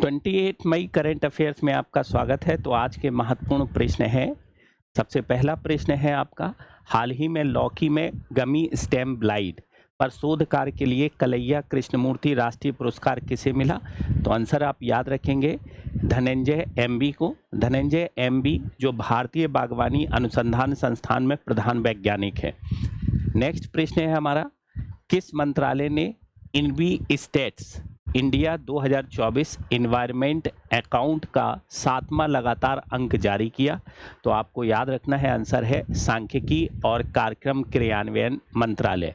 28 मई current affairs में आपका स्वागत है। तो आज के महत्वपूर्ण प्रश्न हैं। सबसे पहला प्रश्न है आपका, हाल ही में लौकी में गमी स्टेम ब्लाइट पर शोध कार्य के लिए कलैया कृष्णमूर्ति राष्ट्रीय पुरस्कार किसे मिला? तो आंसर आप याद रखेंगे धनंजय एमबी को। धनंजय एमबी जो भारतीय बागवानी अनुसंधान संस्थान में प्रधान वैज्ञानिक है। नेक्स्ट प्रश्न है हमारा, किस मंत्रालय ने env states India 2024 environment account का 7वां लगातार अंक जारी किया? तो आपको याद रखना है, आंसर है सांख्यिकी और कार्यक्रम क्रियान्वयन मंत्रालय।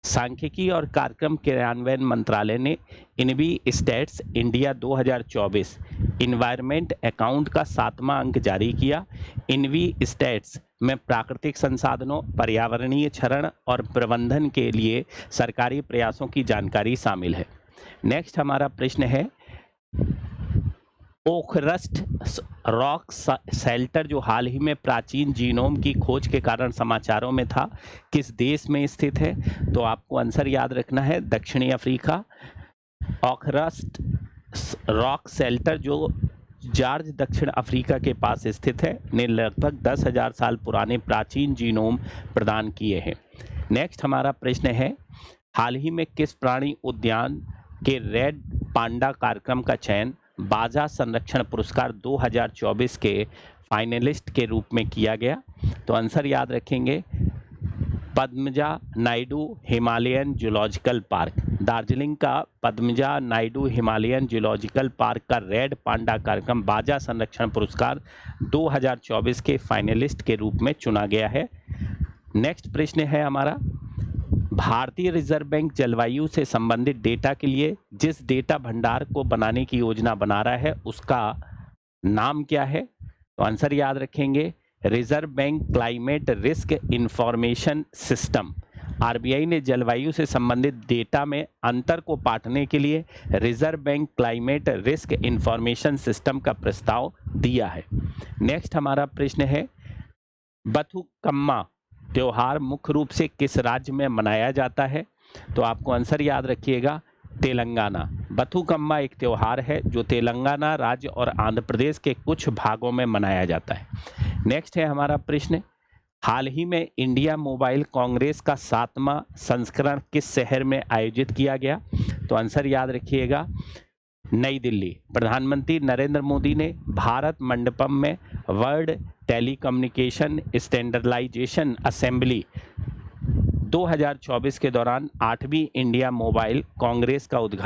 सांख्यिकी और कार्यक्रम क्रियान्वयन मंत्रालय ने env states India 2024 environment account का 7वां अंक जारी किया। इनवी स्टेट्स में प्राकृतिक संसाधनों, पर्यावरणीय क्षरण और प्रबंधन के लिए सरकारी प्रयासों की जानकारी शामिल है। नेक्स्ट हमारा प्रश्न है, ओखरस्ट रॉक शेल्टर जो हाल ही में प्राचीन जीनोम की खोज के कारण समाचारों में था, किस देश में स्थित है? तो आपको आंसर याद रखना है दक्षिणी अफ्रीका। ओखरस्ट रॉक शेल्टर जो जॉर्ज दक्षिण अफ्रीका के पास स्थित है ने लगभग 10,000 साल पुराने प्राचीन जीनोम प्रदान किए हैं। नेक्स्ट हमारा प्रश्न है, हाल ही में किस प्राणी उद्यान के रेड पांडा कार्यक्रम का चयन बाजा संरक्षण पुरस्कार 2024 के फाइनलिस्ट के रूप में किया गया? तो आंसर याद रखेंगे Padmaja Naidu Himalayan zoological park. Darjeeling का Padmaja Naidu Himalayan zoological park का रेड पांडा कार्यक्रम बाजा संरक्षण पुरस्कार 2024 के फाइनलिस्ट के रूप में चुना गया है। नेक्स्ट प्रश्न है हमारा, भारतीय रिजर्व बैंक जलवायु से संबंधित डेटा के लिए जिस डेटा भंडार को बनाने की योजना बना रहा है उसका नाम क्या है? तो आंसर याद रखेंगे reserve bank climate risk information system. RBI ने जलवायु से संबंधित डेटा में अंतर को पाटने के लिए reserve bank climate risk information system का प्रस्ताव दिया है। नेक्स्ट हमारा प्रश्न है, बथुकम्मा त्योहार मुख्य रूप से किस राज्य में मनाया जाता है? तो आपको आंसर याद रखिएगा तेलंगाना। बथुकम्मा एक त्योहार है जो तेलंगाना राज्य और आंध्र प्रदेश के कुछ भागों में मनाया जाता है। नेक्स्ट है हमारा प्रश्न, हाल ही में इंडिया मोबाइल कांग्रेस का 7वां संस्करण किस शहर में आयोजित किया गया? तो आंसर याद रखिएगा नई दिल्ली। प्रधानमंत्री नरेंद्र मोदी ने भारत मंडपम में वर्ल्ड टेलीकम्युनिकेशन स्टैंडर्डाइजेशन असेंबली 2024 के दौरान 8वीं इंडिया मोबाइल कांग्रेस का उद्घाटन